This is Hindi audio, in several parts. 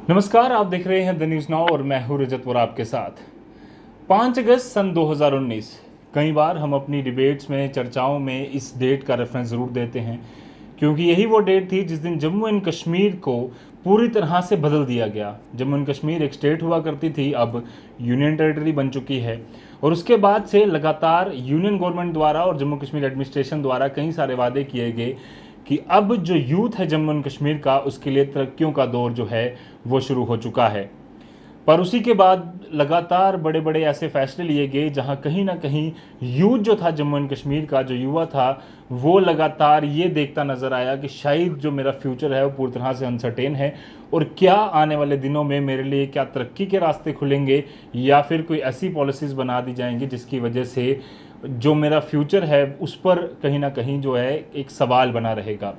नमस्कार, आप देख रहे हैं द न्यूज़ नाउ और मैं हूं रजतपुर आपके साथ। 5 अगस्त सन 2019। कई बार हम अपनी डिबेट्स में, चर्चाओं में इस डेट का रेफरेंस ज़रूर देते हैं क्योंकि यही वो डेट थी जिस दिन जम्मू एंड कश्मीर को पूरी तरह से बदल दिया गया। जम्मू एंड कश्मीर एक स्टेट हुआ करती थी, अब यूनियन टेरिटरी बन चुकी है और उसके बाद से लगातार यूनियन गवर्नमेंट द्वारा और जम्मू कश्मीर एडमिनिस्ट्रेशन द्वारा कई सारे वादे किए गए कि अब जो यूथ है जम्मू एंड कश्मीर का, उसके लिए तरक्कियों का दौर जो है वो शुरू हो चुका है। पर उसी के बाद लगातार बड़े बड़े ऐसे फैसले लिए गए जहां कहीं ना कहीं यूथ जो था जम्मू एंड कश्मीर का, जो युवा था, वो लगातार ये देखता नज़र आया कि शायद जो मेरा फ्यूचर है वो पूरी तरह से अनसर्टेन है और क्या आने वाले दिनों में मेरे लिए क्या तरक्की के रास्ते खुलेंगे या फिर कोई ऐसी पॉलिसीज़ बना दी जाएंगी जिसकी वजह से जो मेरा फ्यूचर है उस पर कहीं ना कहीं जो है एक सवाल बना रहेगा।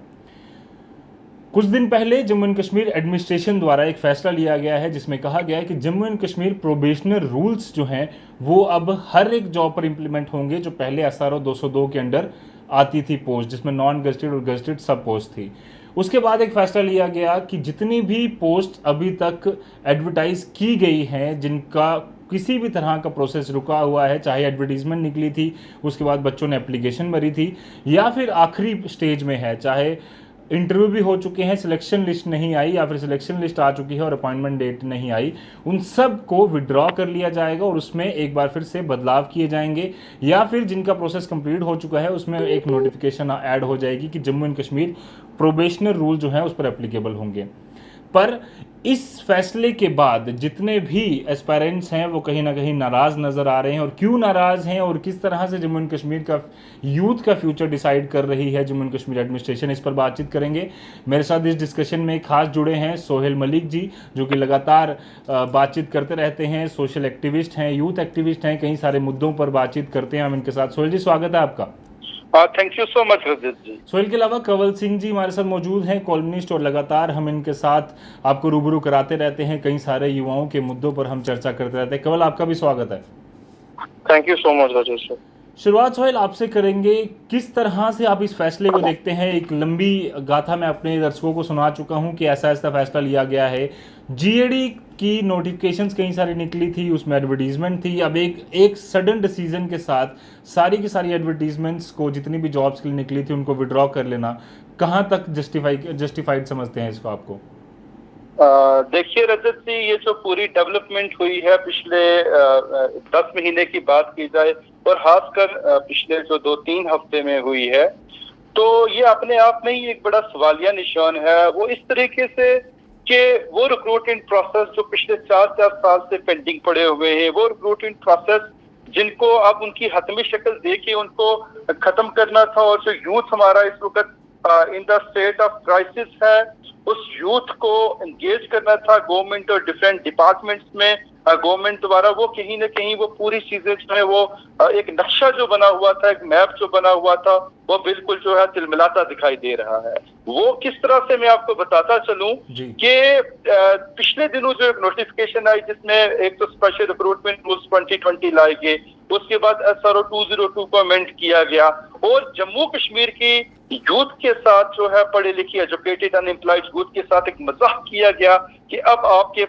कुछ दिन पहले जम्मू एंड कश्मीर एडमिनिस्ट्रेशन द्वारा एक फैसला लिया गया है जिसमें कहा गया है कि Jammu and Kashmir probationer rules जो हैं वो अब हर एक जॉब पर इंप्लीमेंट होंगे जो पहले SRO 202 के अंडर आती थी पोस्ट, जिसमें नॉन गजटेड और गजटेड सब पोस्ट थी। उसके बाद एक फैसला लिया गया कि जितनी भी पोस्ट अभी तक एडवर्टाइज की गई हैं, जिनका किसी भी तरह का प्रोसेस रुका हुआ है, चाहे एडवर्टीजमेंट निकली थी, उसके बाद बच्चों ने एप्लीकेशन भरी थी, या फिर आखिरी स्टेज में है, चाहे इंटरव्यू भी हो चुके हैं, सिलेक्शन लिस्ट नहीं आई या फिर सिलेक्शन लिस्ट आ चुकी है और अपॉइंटमेंट डेट नहीं आई, उन सब को विड्रॉ कर लिया जाएगा और उसमें एक बार फिर से बदलाव किए जाएंगे, या फिर जिनका प्रोसेस कंप्लीट हो चुका है उसमें एक नोटिफिकेशन ऐड हो जाएगी कि Jammu and Kashmir probationer rule जो है उस पर एप्लीकेबल होंगे। पर इस फैसले के बाद जितने भी एस्पायरेंट्स हैं वो कहीं ना कहीं नाराज़ नज़र आ रहे हैं। और क्यों नाराज़ हैं और किस तरह से जम्मू एंड कश्मीर का यूथ का फ्यूचर डिसाइड कर रही है जम्मू एंड कश्मीर एडमिनिस्ट्रेशन, इस पर बातचीत करेंगे। मेरे साथ इस डिस्कशन में खास जुड़े हैं सोहेल मलिक जी, जो कि लगातार बातचीत करते रहते हैं, सोशल एक्टिविस्ट हैं, यूथ एक्टिविस्ट हैं, कई सारे मुद्दों पर बातचीत करते हैं हम इनके साथ। सोहेल जी, स्वागत है आपका। थैंक यू सो मच रजत जी। सोहेल के अलावा कंवल सिंह जी हमारे साथ मौजूद हैं, कॉलमनिस्ट, और लगातार हम इनके साथ आपको रूबरू कराते रहते हैं, कई सारे युवाओं के मुद्दों पर हम चर्चा करते रहते हैं। कंवल, आपका भी स्वागत है। Thank you so much Rajat sir. शुरुआत सोहेल आपसे करेंगे, किस तरह से आप इस फैसले को देखते हैं? एक लंबी गाथा मैं अपने दर्शकों को सुना चुका हूं कि ऐसा ऐसा फैसला लिया गया है, जीएडी की नोटिफिकेशंस कई सारी निकली थी, उसमें एडवर्टीजमेंट थी, अब एक सडन डिसीजन के साथ सारी की सारी एडवर्टीजमेंट्स को, जितनी भी जॉब्स के लिए निकली थी, उनको विड्रॉ कर लेना, कहाँ तक जस्टिफाइड समझते हैं इसको आपको? देखिए रजत जी, ये जो पूरी डेवलपमेंट हुई है पिछले 10 महीने की बात की जाए और खासकर पिछले जो 2-3 हफ्ते में हुई है, तो ये अपने आप में ही एक बड़ा सवालिया निशान है। वो इस तरीके से कि वो रिक्रूटमेंट प्रोसेस जो पिछले 4-4 साल से पेंडिंग पड़े हुए हैं, वो रिक्रूटमेंट प्रोसेस जिनको अब उनकी हतमी शक्ल देके उनको खत्म करना था, और जो यूथ हमारा इस वक्त in the state of crisis है, उस यूथ को एंगेज करना था गवर्नमेंट और डिफरेंट डिपार्टमेंट्स में गवर्नमेंट द्वारा। वो कहीं ना कहीं वो पूरी चीजें जो है वो एक नक्शा जो बना हुआ था, एक मैप जो बना हुआ था, वो बिल्कुल जो है तिलमिलाता दिखाई दे रहा है। वो किस तरह से मैं आपको बताता चलूं कि पिछले दिनों जो एक नोटिफिकेशन आई जिसमें एक तो स्पेशल रिक्रूटमेंट रूल्स 2020 लाए गए, उसके बाद SRO 202 को अमेंड किया गया और जम्मू कश्मीर की यूथ के साथ जो है पढ़े लिखे एजुकेटेड अनएम्प्लॉयड यूथ के साथ एक मजाक किया गया कि अब आपके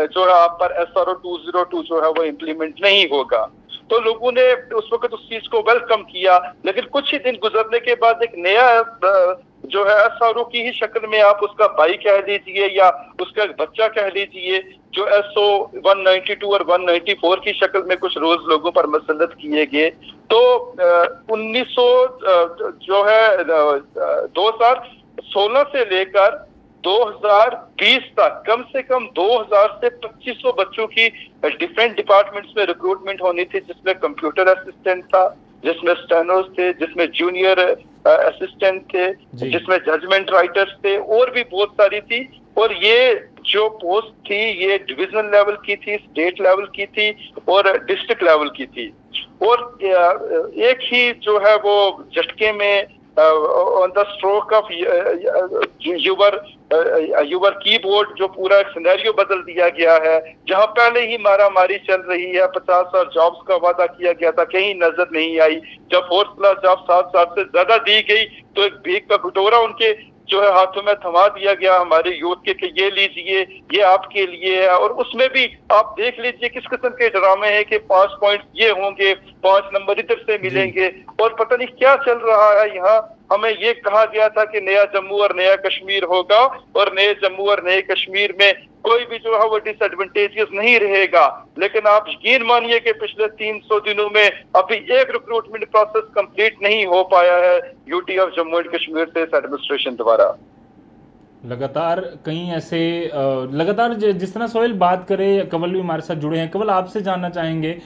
जो है आप पर SRO 202 जो है वो इम्प्लीमेंट नहीं होगा। तो लोगों ने उस वक्त उस चीज को वेलकम किया, लेकिन कुछ ही दिन गुजरने के बाद एक नया जो है SRO की ही शक्ल में, आप उसका भाई कह लीजिए या उसका बच्चा कह लीजिए, जो SO 192 और 194 की शक्ल में कुछ रोज लोगों पर मसलत किए गए। तो 1900 जो है 2016 से लेकर 2020 तक कम से कम 2000 से 2500 बच्चों की डिफरेंट डिपार्टमेंट्स में रिक्रूटमेंट होनी थी, जिसमें कंप्यूटर असिस्टेंट था, जिसमें स्टेनोस थे, जिसमें जूनियर असिस्टेंट थे, जिसमें जजमेंट राइटर्स थे, और भी बहुत सारी थी। और ये जो पोस्ट थी ये डिविजनल लेवल की थी, स्टेट लेवल की थी और डिस्ट्रिक्ट लेवल की थी। और एक ही जो है वो झटके में on the stroke of your keyboard जो पूरा सिनेरियो बदल दिया गया है। जहां पहले ही मारामारी चल रही है, 50,000 जॉब्स का वादा किया गया था, कहीं नजर नहीं आई। जब 4th क्लास जॉब 7 साल से ज्यादा दी गई तो एक भीख का कटोरा उनके जो है हाथों में थमा दिया गया हमारे यूथ के कि ये लीजिए, ये आपके लिए है। और उसमें भी आप देख लीजिए किस किस्म के ड्रामे हैं कि 5 पॉइंट ये होंगे, 5 नंबर इधर से मिलेंगे, और पता नहीं क्या चल रहा है यहाँ। हमें ये कहा गया था कि नया जम्मू और नया कश्मीर होगा, और नए जम्मू और नए कश्मीर में कोई भी जो है वो डिसएडवांटेजेस नहीं रहेगा। लेकिन आप यकीन मानिए कि पिछले 300 दिनों में अभी एक रिक्रूटमेंट प्रोसेस कंप्लीट नहीं हो पाया है UT of Jammu and Kashmir से इस एडमिनिस्ट्रेशन द्वारा। लगातार कहीं ऐसे लगातार जिस तरह सोहेल बात करे, कंवल भी हमारे साथ जुड़े हैं। कंवल, आपसे जानना चाहेंगे,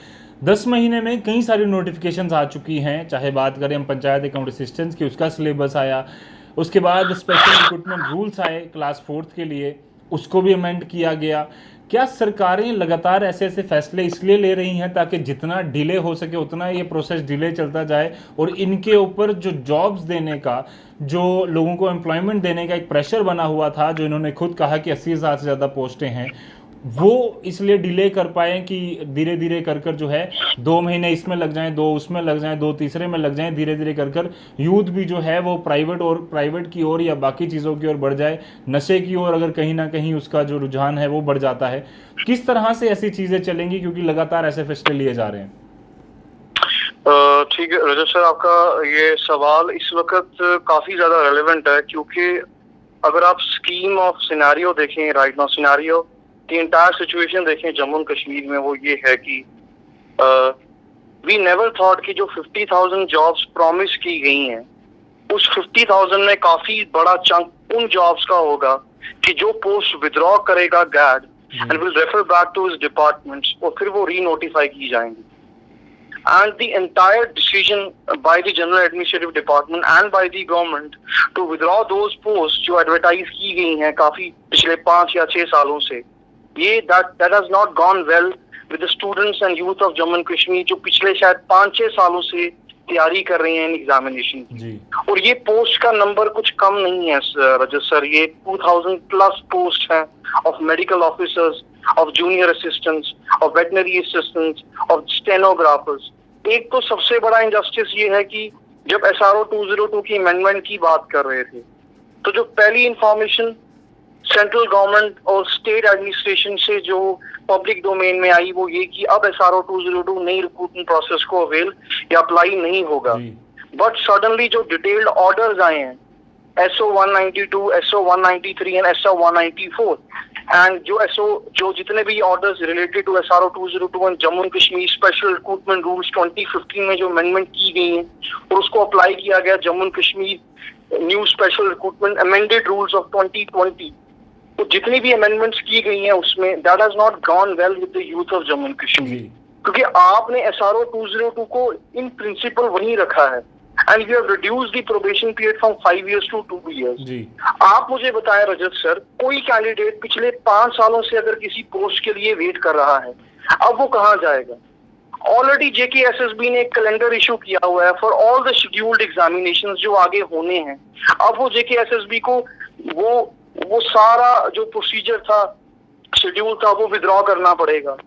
10 महीने में कई सारी नोटिफिकेशंस आ चुकी हैं, चाहे बात करें हम पंचायत अकाउंट असिस्टेंट्स की, उसका सिलेबस आया, उसके बाद स्पेशल रिक्रूटमेंट रूल्स आए क्लास 4th के लिए, उसको भी अमेंड किया गया। क्या सरकारें लगातार ऐसे ऐसे फैसले इसलिए ले रही हैं ताकि जितना डिले हो सके उतना ये प्रोसेस डिले चलता जाए, और इनके ऊपर जो जॉब्स देने का, जो लोगों को एम्प्लॉयमेंट देने का एक प्रेशर बना हुआ था, जो इन्होंने खुद कहा कि 80,000 से ज़्यादा पोस्टें हैं, वो इसलिए डिले कर पाए कि धीरे धीरे कर कर जो है 2 महीने इसमें लग जाएं, 2 उसमें लग जाएं, 2 तीसरे में लग जाएं, धीरे धीरे कर कर यूथ भी जो है वो प्राइवेट की ओर या बाकी चीज़ों की ओर बढ़ जाए, नशे की ओर अगर कहीं ना कहीं उसका जो रुझान है वो बढ़ जाता है। किस तरह से ऐसी चीज़ें चलेंगी, क्योंकि लगातार ऐसे फैसले लिए जा रहे हैं? ठीक है रजत सर, आपका ये सवाल इस वक्त काफी ज्यादा रेलेवेंट है, क्योंकि अगर आप स्कीम ऑफ सिनेरियो देखें, right now scenario the entire situation देखें जम्मू एंड कश्मीर में, वो ये है कि वी नेवर थॉट कि जो 50,000 जॉब्स प्रॉमिस की गई हैं, उस 50,000 में काफी बड़ा चंक उन जॉब्स का होगा कि जो पोस्ट विड्रॉ करेगा GAD and will refer back to his departments, और फिर वो री नोटिफाई की जाएंगी। And the entire decision by the General Administrative Department and by the government to withdraw those posts जो एडवर्टाइज की गई हैं काफी पिछले 5 या 6 सालों से, ये that has not gone well with the students and youth of Jammu and Kashmir जो पिछले शायद 5-6 सालों से तैयारी कर रहे हैं इन एग्जामिनेशन की। और ये पोस्ट का नंबर कुछ कम नहीं है रजत सर, ये 2000 प्लस पोस्ट है of medical officers, of junior assistants, of veterinary assistants, of stenographers. एक तो सबसे बड़ा इंजस्टिस ये है कि जब SRO 202 की अमेंडमेंट की बात कर रहे थे, तो जो पहली इंफॉर्मेशन सेंट्रल गवर्नमेंट और स्टेट एडमिनिस्ट्रेशन से जो पब्लिक डोमेन में आई, वो ये कि अब SRO 202 नई रिक्रूटमेंट प्रोसेस को अवेल या अप्लाई नहीं होगा। बट सडनली जो डिटेल्ड ऑर्डर्स आए हैं, SO 192, SO 193 and SO 194, and जो जितने भी orders related to SRO 202 and Jammu and Kashmir special recruitment rules 2015 में जो अमेंडमेंट की गई हैं और उसको अप्लाई किया गया Jammu and Kashmir new special recruitment amended rules of 2020, तो जितनी भी अमेंडमेंट्स की गई हैं उसमें that has not gone well with the youth of Jammu and Kashmir, क्योंकि आपने SRO 202 को इन प्रिंसिपल वहीं रखा है and you have reduced the probation period from 5 years to 2 years। आप मुझे बताएं रजत सर, कोई कैंडिडेट पिछले 5 सालों से अगर किसी पोस्ट के लिए वेट कर रहा है, अब वो कहाँ जाएगा? ऑलरेडी JKSSB ने एक कैलेंडर इशू किया हुआ है for all the scheduled examinations जो आगे होने हैं। अब वो JKSSB को वो सारा जो प्रोसीजर था, शेड्यूल था, वो विड्रॉ करना पड़ेगा।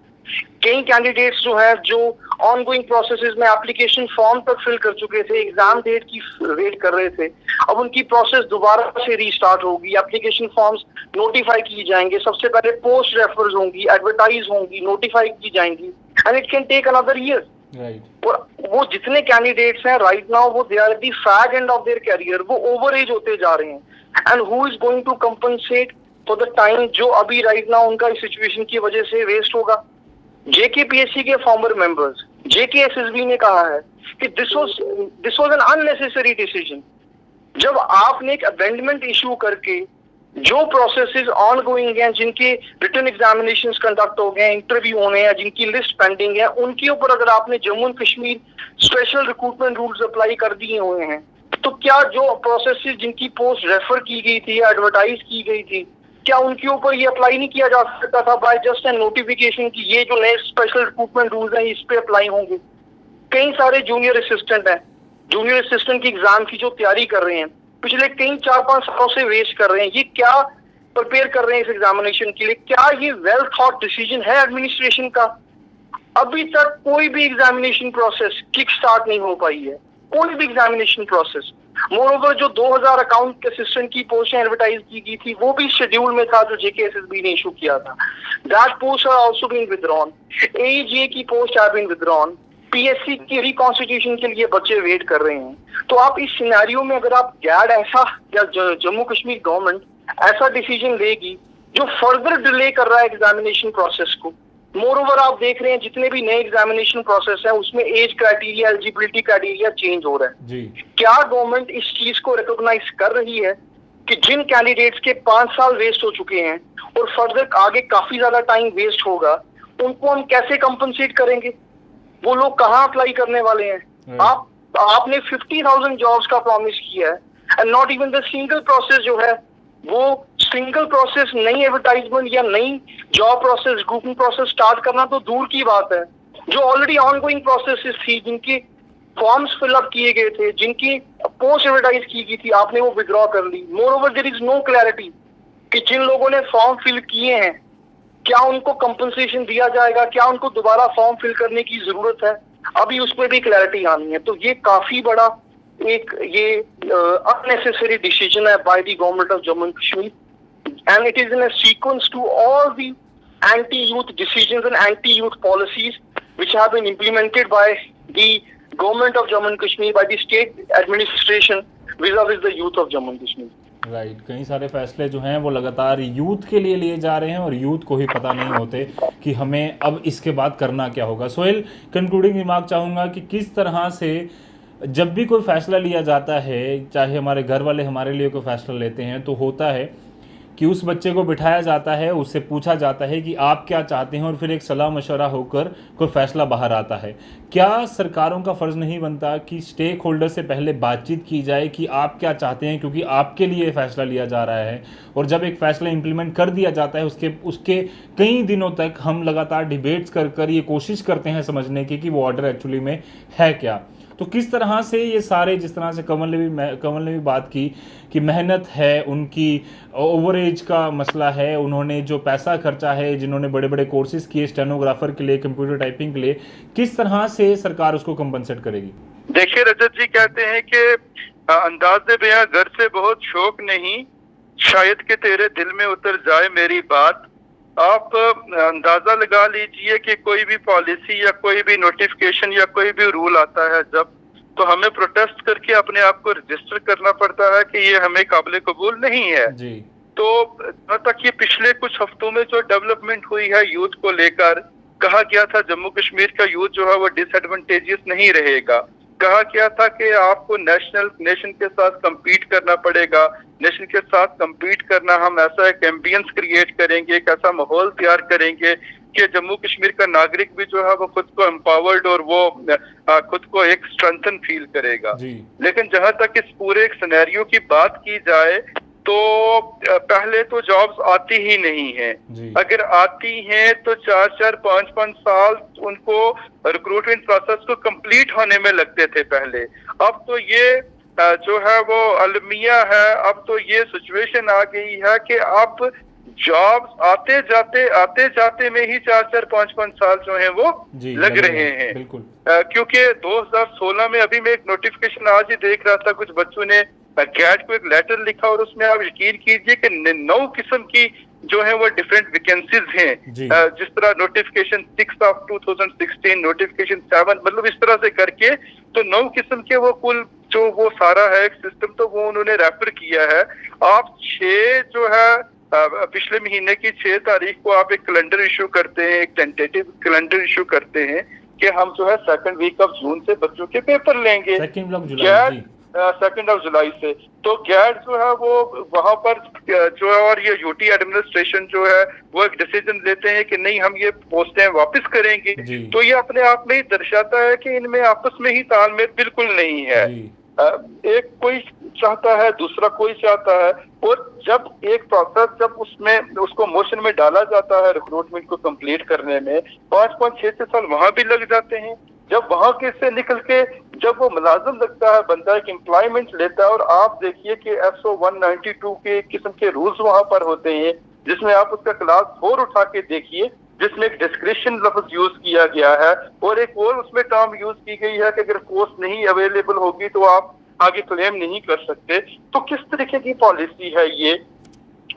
कई कैंडिडेट्स जो है जो ऑनगोइंग प्रोसेसेस में एप्लीकेशन फॉर्म तक फिल कर चुके थे, एग्जाम डेट की वेट कर रहे थे, अब उनकी प्रोसेस दोबारा से रीस्टार्ट होगी, एप्लीकेशन फॉर्म्स नोटिफाई की जाएंगे, सबसे पहले पोस्ट रेफर्स होंगी, एडवर्टाइज होंगी, नोटिफाई की जाएंगी, and it can take another year. और वो जितने कैंडिडेट्स हैं राइट नाउ, वो they are at the fag end of their career, वो ओवर एज होते जा रहे हैं, and who is going to compensate for the time जो अभी राइट नाउ उनका इस सिचुएशन की वजह से वेस्ट होगा? JKPSC के फॉर्मर मेंबर्स, JKSSB ने कहा है कि this was an unnecessary decision. जब आपने एक अमेंडमेंट इशू करके जो प्रोसेसेस ऑनगोइंग हैं, जिनके रिटन एग्जामिनेशंस कंडक्ट हो गए, इंटरव्यू होने हैं, जिनकी लिस्ट पेंडिंग है, उनके ऊपर अगर आपने Jammu and Kashmir special recruitment rules apply कर दिए हुए हैं, तो क्या जो प्रोसेसेस जिनकी पोस्ट रेफर की गई थी, एडवर्टाइज की गई थी, क्या उनके ऊपर ये अप्लाई नहीं किया जा सकता था बाय जस्ट एन नोटिफिकेशन कि ये जो नए स्पेशल रिक्रूटमेंट रूल्स हैं इस पे अप्लाई होंगे? कई सारे जूनियर असिस्टेंट हैं, जूनियर असिस्टेंट की एग्जाम की जो तैयारी कर रहे हैं, पिछले 3-4-5 सालों से वेस्ट कर रहे हैं, ये क्या प्रिपेयर कर रहे हैं इस एग्जामिनेशन के लिए? क्या ये वेल थॉट डिसीजन है एडमिनिस्ट्रेशन का? अभी तक कोई भी एग्जामिनेशन प्रोसेस किक स्टार्ट नहीं हो पाई है। कोई भी एग्जामिनेशन प्रोसेस। मोरओवर जो 2000 अकाउंट असिस्टेंट की पोस्ट एडवर्टाइज की गई थी वो भी शेड्यूल में था जो जेकेएसएसबी ने इशू किया था। That post are also been withdrawn. AJ की post are been withdrawn. PSC की रिकॉन्स्टिट्यूशन के लिए बच्चे वेट कर रहे हैं। तो आप इस सिनेरियो में अगर आप गैड ऐसा या जम्मू कश्मीर गवर्नमेंट ऐसा डिसीजन लेगी जो फर्दर डिले कर रहा है एग्जामिनेशन प्रोसेस को। मोर ओवर आप देख रहे हैं जितने भी नए एग्जामिनेशन प्रोसेस है उसमें age criteria, eligibility criteria change हो रहा है जी। क्या गवर्नमेंट इस चीज को रिकॉग्नाइज कर रही है कि जिन कैंडिडेट्स के 5 साल वेस्ट हो चुके हैं और फर्दर आगे काफी ज्यादा टाइम वेस्ट होगा, उनको हम कैसे कंपनसेट करेंगे? वो लोग कहाँ अप्लाई करने वाले हैं? आपने 50,000 जॉब्स का प्रॉमिस किया है and not even the single process जो है वो सिंगल प्रोसेस, नई एडवर्टाइजमेंट या नई job process, recruitment process start करना तो दूर की बात है। जो ऑलरेडी ऑनगोइंग प्रोसेसेस थी, जिनकी फॉर्म्स फिलअप किए गए थे, जिनकी पोस्ट एडवर्टाइज की गई थी, आपने वो विड्रॉ कर ली। Moreover there is no clarity कि जिन लोगों ने फॉर्म फिल किए हैं क्या उनको कंपनसेशन दिया जाएगा, क्या उनको दोबारा फॉर्म फिल करने की जरूरत है, अभी उस पर भी क्लैरिटी आनी है। तो ये काफी बड़ा एक ये अननेसेसरी डिसीजन है by the government of Jammu and Kashmir and it is in a sequence to all the anti-youth decisions and anti-youth policies which have been implemented by the government of Jammu and Kashmir, by the state administration vis-a-vis the youth of Jammu and Kashmir. Right कई सारे फैसले जो हैं वो लगातार यूथ के लिए लिए जा रहे हैं और यूथ को ही पता नहीं होते कि हमें अब इसके बाद करना क्या होगा। सोहेल, कंक्लूडिंग रिमार्क चाहूँगा कि किस तरह से जब भी कोई फैसला लिया जाता है, चाहे हमारे घर वाले हमारे लिए कोई फैसला लेते हैं, तो होता है कि उस बच्चे को बिठाया जाता है, उससे पूछा जाता है कि आप क्या चाहते हैं और फिर एक सलाह मशवरा होकर कोई फैसला बाहर आता है। क्या सरकारों का फ़र्ज़ नहीं बनता कि स्टेक होल्डर से पहले बातचीत की जाए कि आप क्या चाहते हैं, क्योंकि आपके लिए फैसला लिया जा रहा है और जब एक फ़ैसला इम्प्लीमेंट कर दिया जाता है उसके कई दिनों तक हम लगातार डिबेट्स कर ये कोशिश करते हैं समझने की कि वो ऑर्डर एक्चुअली में है क्या। तो किस तरह से ये सारे, जिस तरह से कमल ने भी बात की कि मेहनत है, उनकी ओवरेज का मसला है, उन्होंने जो पैसा खर्चा है, जिन्होंने बड़े बड़े कोर्सेज किए स्टेनोग्राफर के लिए, कंप्यूटर टाइपिंग के लिए, किस तरह से सरकार उसको कंपनसेट करेगी? देखिए रजत जी, कहते हैं कि अंदाज़े बयां घर से बहुत शौक नहीं, शायद कि तेरे दिल में उतर जाए मेरी बात। आप अंदाजा लगा लीजिए कि कोई भी पॉलिसी या कोई भी नोटिफिकेशन या कोई भी रूल आता है जब, तो हमें प्रोटेस्ट करके अपने आप को रजिस्टर करना पड़ता है कि ये हमें काबिल कबूल नहीं है जी। तो तक ये पिछले कुछ हफ्तों में जो डेवलपमेंट हुई है यूथ को लेकर, कहा गया था जम्मू कश्मीर का यूथ जो है वो डिसएडवांटेजियस नहीं रहेगा। कहा गया था कि आपको नेशन के साथ compete करना पड़ेगा, नेशन के साथ compete करना, हम ऐसा एक एम्बियंस क्रिएट करेंगे, एक ऐसा माहौल तैयार करेंगे कि जम्मू कश्मीर का नागरिक भी जो है वो खुद को एम्पावर्ड और वो खुद को एक स्ट्रेंथन फील करेगा। लेकिन जहां तक इस पूरे एक सिनेरियो की बात की जाए तो पहले तो जॉब्स आती ही नहीं है, अगर आती हैं तो 4-4, 5-5 साल उनको रिक्रूटमेंट प्रोसेस को कंप्लीट होने में लगते थे पहले। अब तो ये जो है वो अलमिया है, अब तो ये सिचुएशन आ गई है कि अब जॉब्स आते जाते में ही 4-4, 5-5 साल जो है वो लग रहे हैं। क्योंकि 2016 में अभी मैं एक नोटिफिकेशन आज ही देख रहा था, कुछ बच्चों ने गैट को एक लेटर लिखा और उसमें आप यकीन कीजिए कि 9 किस्म की जो है वो डिफरेंट वैकेंसीज हैं। जिस तरह नोटिफिकेशन 6 ऑफ 2016, नोटिफिकेशन 7, मतलब इस तरह से करके तो 9 किस्म के वो कुल जो वो सारा है एक सिस्टम, तो वो उन्होंने रेफर किया है। आप 6 जो है पिछले महीने की 6 तारीख को आप एक कैलेंडर इशू करते हैं, एक टेंटेटिव कैलेंडर इशू करते हैं कि हम जो है 2nd वीक ऑफ जून से बच्चों के पेपर लेंगे, 2nd ऑफ जुलाई से। तो गैट जो है वो वहां पर जो है और ये यूटी एडमिनिस्ट्रेशन जो है वो एक डिसीजन लेते हैं कि नहीं हम ये पोस्टें वापस करेंगे। तो ये अपने आप में ही दर्शाता है कि इनमें आपस में ही तालमेल बिल्कुल नहीं है। एक कोई चाहता है, दूसरा कोई चाहता है, और जब एक प्रोसेस जब उसमें उसको मोशन में डाला जाता है रिक्रूटमेंट को कंप्लीट करने में 5-5, 6 साल वहां भी लग जाते हैं। जब वहां के से निकल के जब वो मुलाजिम लगता है, बंदा एक एम्प्लॉयमेंट लेता है, और आप देखिए कि SO 192 के किस्म के रूल्स वहां पर होते हैं जिसमें आप उसका क्लास 4 उठा के देखिए जिसमें एक डिस्क्रिप्शन लफ्ज यूज किया गया है और एक और उसमें टर्म यूज की गई है कि अगर पोस्ट नहीं अवेलेबल होगी तो आप आगे क्लेम नहीं कर सकते। तो किस तरीके की पॉलिसी है ये?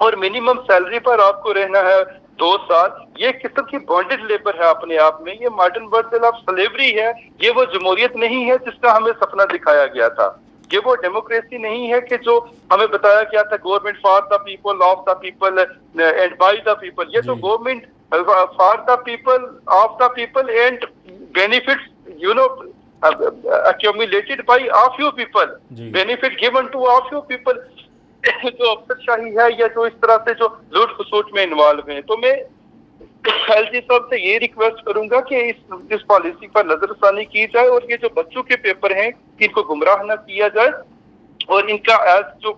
और मिनिमम सैलरी पर आपको रहना है 2 साल। ये किस्म की बॉन्डेड लेबर है अपने आप में, ये मॉडर्न वर्जन ऑफ स्लेवरी है। ये वो जमहूरियत नहीं है जिसका हमें सपना दिखाया गया था। ये वो डेमोक्रेसी नहीं है कि जो हमें बताया गया था, government for the people, of the people and by the people. ये तो government for the people, of the people and benefits accumulated by a few people, benefit given to a few people। जो अफसरशाही है या जो इस तरह से जो लूट खसूट में इन्वॉल्व है। तो मैं एलजी साहब से ये रिक्वेस्ट करूंगा कि इस पॉलिसी पर नजरसानी की जाए और ये जो बच्चों के पेपर हैं इनको गुमराह न किया जाए और इनका जो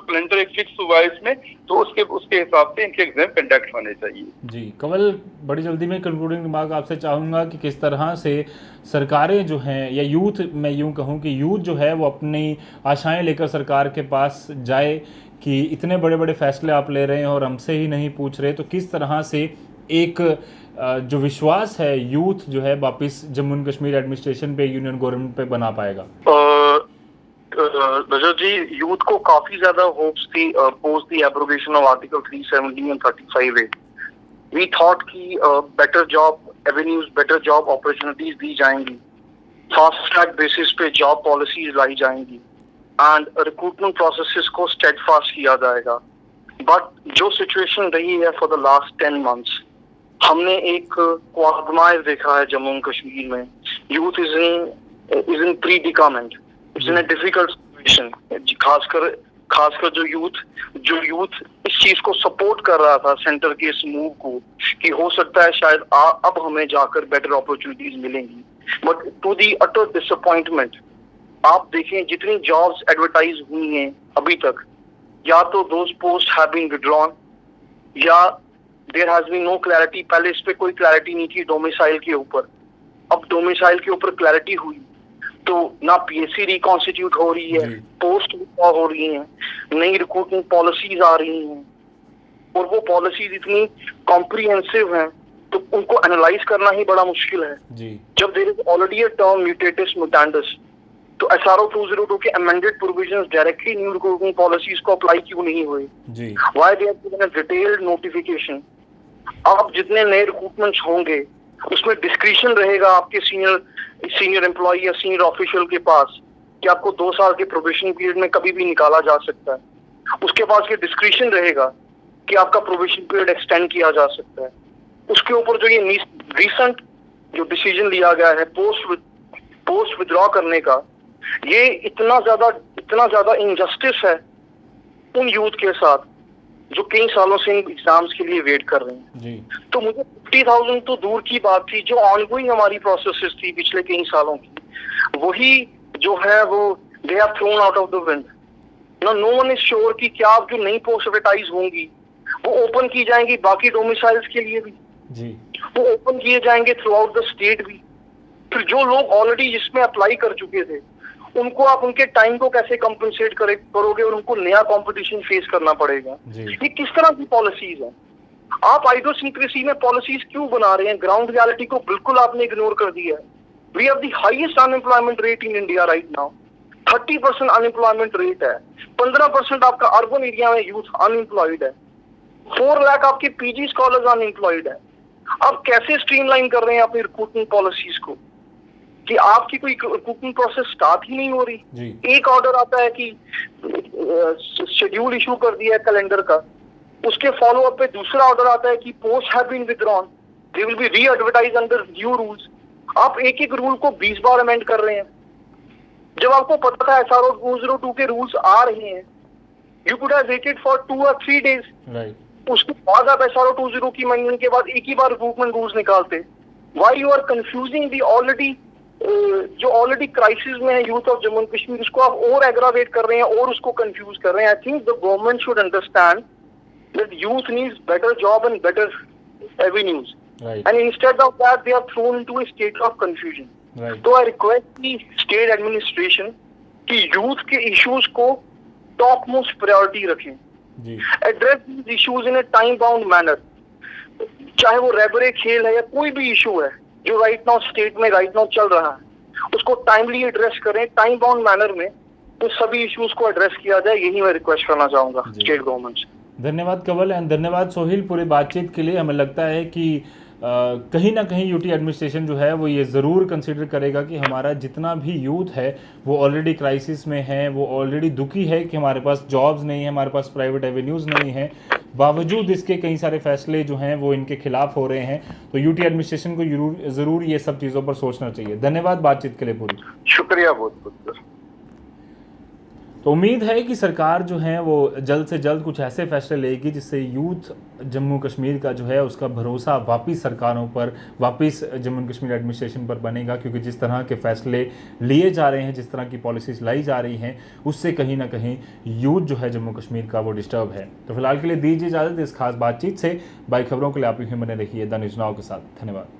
कैलेंडर एक फिक्स हुआ है इसमें, तो उसके हिसाब से इनके एग्जाम कंडक्ट होने चाहिए। जी कमल, बड़ी जल्दी में कंक्लूडिंग रिमार्क आपसे चाहूँगा कि किस तरह से सरकारें जो हैं या यूथ, मैं यूँ कहूँ कि यूथ जो है वो अपनी आशाएं लेकर सरकार के पास जाए कि इतने बड़े बड़े फैसले आप ले रहे हैं और हमसे ही नहीं पूछ रहे, तो किस तरह से एक जो विश्वास है यूथ जो है वापस जम्मू एंड कश्मीर एडमिनिस्ट्रेशन पे, यूनियन गवर्नमेंट पे बना पाएगा? रजत जी, यूथ को काफी ज्यादा होप्स थी post the abrogation of article 370 and 35A। We thought कि better job avenues, better job opportunities दी जाएंगी, फास्ट ट्रैक बेसिस पे जॉब पॉलिसीज लाई जाएंगी एंड रिक्रूटमेंट प्रोसेसेस को स्टेडफास्ट किया जाएगा। बट जो सिचुएशन रही है फॉर द लास्ट 10 मंथ्स, हमने एक क्वागमाइज देखा है जम्मू एंड कश्मीर में। Youth is in predicament, it's in a difficult situation. खासकर जो यूथ इस चीज को सपोर्ट कर रहा था सेंटर के इस मूव को कि हो सकता है शायद अब हमें जाकर बेटर अपॉर्चुनिटीज मिलेंगी। But to the utter disappointment, आप देखें जितनी जॉब्स एडवर्टाइज हुई हैं अभी तक, या तो those post have been withdrawn या there has been no clarity. पहले इस पे कोई क्लैरिटी नहीं थी डोमिसाइल के ऊपर, अब डोमिसाइल के ऊपर क्लैरिटी हुई तो ना पीएससी रिकॉन्स्टिट्यूट हो रही है, पोस्ट हो रही है, नई रिक्रूटमेंट पॉलिसीज आ रही हैं और वो पॉलिसीज इतनी कॉम्प्रिहेंसिव हैं तो उनको एनालाइज करना ही बड़ा मुश्किल है। जब there is already a term mutatis mutandis, तो SRO 202 के amended provisions directly new recruitment policies को अप्लाई क्यों नहीं हुए? Why they have given a detailed notification? अब जितने नए रिक्रूटमेंट्स होंगे उसमें डिस्क्रिशन रहेगा आपके सीनियर एम्प्लॉय या सीनियर ऑफिशियल के पास कि आपको 2 साल के प्रोबेशन पीरियड में कभी भी निकाला जा सकता है। उसके पास ये डिस्क्रिशन रहेगा कि आपका प्रोबेशन पीरियड एक्सटेंड किया जा सकता है। उसके ऊपर जो ये रिसेंट जो डिसीजन लिया गया है पोस्ट विड्रॉ करने का, ये इतना ज्यादा इनजस्टिस है उन यूथ के साथ जो कई सालों से इन एग्जाम्स के लिए वेट कर रहे हैं। तो मुझे 50,000 तो दूर की बात थी, जो ऑनगोइंग हमारी प्रोसेसेस थी पिछले कई सालों की, वही जो है वो they have thrown out of the wind. No one is sure कि क्या अब जो नई पोस्ट एडवर्टाइज होंगी वो ओपन की जाएंगी बाकी डोमिसाइल्स के लिए भी, वो ओपन किए जाएंगे थ्रू आउट द स्टेट भी। फिर जो लोग ऑलरेडी जिसमें अप्लाई कर चुके थे उनको आप उनके टाइम को कैसे कंपनसेट करोगे और उनको नया कंपटीशन फेस करना पड़ेगा? ये किस तरह की पॉलिसीज है? आप आइडियोसिंक्रेसी में पॉलिसीज क्यों बना रहे हैं? ग्राउंड रियलिटी को बिल्कुल आपने इग्नोर कर दिया है। We have the highest unemployment rate in India right now, 30% unemployment rate है, 15% आपका अर्बन एरिया में यूथ अनएम्प्लॉयड है, 4 लाख आपके पीजी स्कॉलर्स अनएम्प्लॉयड है। अब कैसे स्ट्रीमलाइन कर रहे हैं अपनी रिक्रूटमेंट पॉलिसीज को कि आपकी कोई रिक्रूटमेंट प्रोसेस स्टार्ट ही नहीं हो रही? एक ऑर्डर आता है कि शेड्यूल इशू कर दिया है कैलेंडर का, उसके फॉलो अप पे दूसरा ऑर्डर आता है कि post have been withdrawn, they will be re-advertised under new rules. आप एक रूल को 20 बार अमेंड कर रहे हैं जब आपको पता था SRO 202 के रूल्स आ रहे हैं। You could have waited for 2 or 3 days, उसके बाद आप SRO 20 की अमेंडमेंट के बाद एक ही बार रिक्रूटमेंट रूल्स निकालते। व्हाई यू आर कंफ्यूजिंग दी जो ऑलरेडी क्राइसिस में है youth of Jammu and Kashmir, उसको आप और एग्रावेट कर रहे हैं और उसको कंफ्यूज कर रहे हैं। I think the government should understand that youth needs better job and better avenues, and instead of that they are thrown into a state of confusion. तो I request the state administration कि यूथ के इश्यूज को टॉप मोस्ट प्रायोरिटी रखें, address these issues in a time bound manner. चाहे वो रेबरे खेल है या कोई भी इशू है जो राइट नाउ स्टेट में राइट नाउ चल रहा है, उसको टाइमली एड्रेस करें, टाइम बाउंड मैनर में, तो सभी इश्यूज को एड्रेस किया जाए। यही मैं रिक्वेस्ट करना चाहूंगा स्टेट गवर्नमेंट से। धन्यवाद कंवल एंड धन्यवाद सोहिल पूरे बातचीत के लिए। हमें लगता है कि कहीं ना कहीं यूटी एडमिनिस्ट्रेशन जो है वो ये ज़रूर कंसिडर करेगा कि हमारा जितना भी यूथ है वो ऑलरेडी क्राइसिस में है, वो ऑलरेडी दुखी है कि हमारे पास जॉब्स नहीं है, हमारे पास प्राइवेट एवेन्यूज़ नहीं है, बावजूद इसके कई सारे फैसले जो हैं वो इनके खिलाफ हो रहे हैं। तो यूटी एडमिनिस्ट्रेशन को ज़रूर ये सब चीज़ों पर सोचना चाहिए। धन्यवाद बातचीत के लिए पूरी। शुक्रिया बहुत बहुत। तो उम्मीद है कि सरकार जो है वो जल्द से जल्द कुछ ऐसे फैसले लेगी जिससे यूथ जम्मू कश्मीर का जो है उसका भरोसा वापस सरकारों पर, वापस जम्मू कश्मीर एडमिनिस्ट्रेशन पर बनेगा। क्योंकि जिस तरह के फैसले लिए जा रहे हैं, जिस तरह की पॉलिसीज़ लाई जा रही हैं, उससे कहीं ना कहीं यूथ जो है जम्मू कश्मीर का वो डिस्टर्ब है। तो फिलहाल के लिए दीजिए इजाज़त इस खास बातचीत से। बाई खबरों के लिए आप ही बने रहिए द न्यूज़ नाउ के साथ। धन्यवाद।